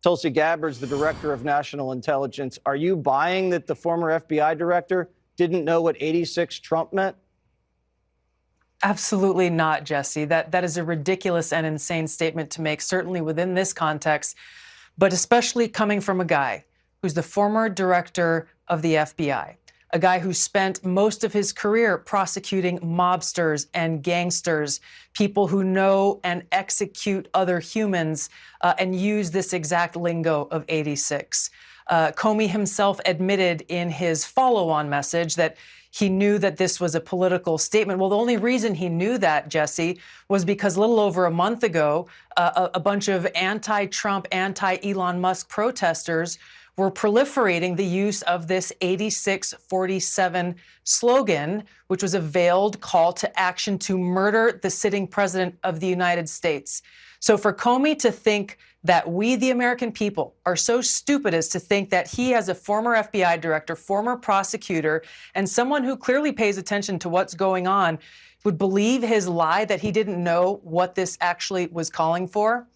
Tulsi Gabbard's the director of national intelligence. Are you buying that the former FBI director didn't know what 86 Trump meant? Absolutely not, Jesse. That is a ridiculous and insane statement to make, certainly within this context, but especially coming from a guy who's the former director of the FBI, a guy who spent most of his career prosecuting mobsters and gangsters, people who know and execute other humans and use this exact lingo of 86. Comey himself admitted in his follow-on message that he knew that this was a political statement. Well, the only reason he knew that, Jesse, was because a little over a month ago, a bunch of anti-Trump, anti-Elon Musk protesters were proliferating the use of this 8647 slogan, which was a veiled call to action to murder the sitting president of the United States. So for Comey to think that we, the American people, are so stupid as to think that he, as a former FBI director, former prosecutor, and someone who clearly pays attention to what's going on, would believe his lie that he didn't know what this actually was calling for.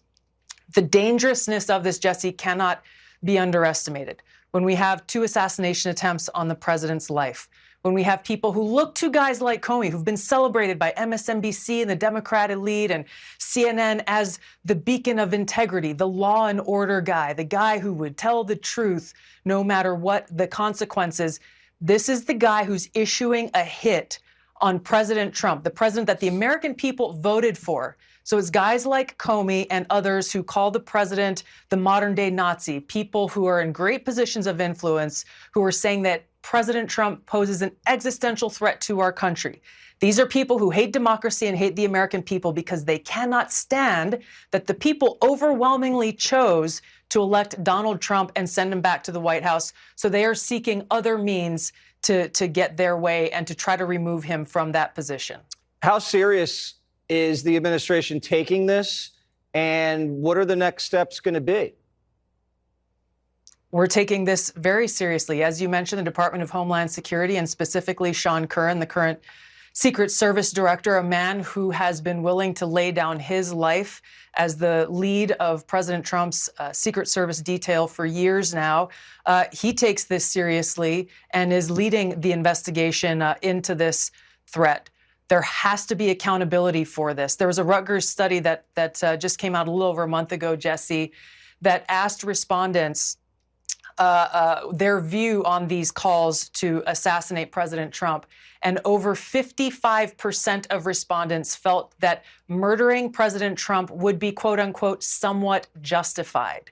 The dangerousness of this, Jesse, cannot be underestimated. When we have 2 assassination attempts on the president's life, when we have people who look to guys like Comey, who've been celebrated by MSNBC and the Democrat elite and CNN as the beacon of integrity, the law and order guy, the guy who would tell the truth no matter what the consequences. This is the guy who's issuing a hit on President Trump, the president that the American people voted for. So it's guys like Comey and others who call the president the modern day Nazi, people who are in great positions of influence, who are saying that President Trump poses an existential threat to our country. These are people who hate democracy and hate the American people because they cannot stand that the people overwhelmingly chose to elect Donald Trump and send him back to the White House. So they are seeking other means to get their way and to try to remove him from that position. How serious is the administration taking this, and what are the next steps going to be? We're taking this very seriously. As you mentioned, the Department of Homeland Security, and specifically Sean Curran, the current Secret Service director, a man who has been willing to lay down his life as the lead of President Trump's Secret Service detail for years now. He takes this seriously and is leading the investigation into this threat. There has to be accountability for this. There was a Rutgers study that just came out a little over a month ago, Jesse, that asked respondents their view on these calls to assassinate President Trump. And over 55% of respondents felt that murdering President Trump would be, quote unquote, somewhat justified.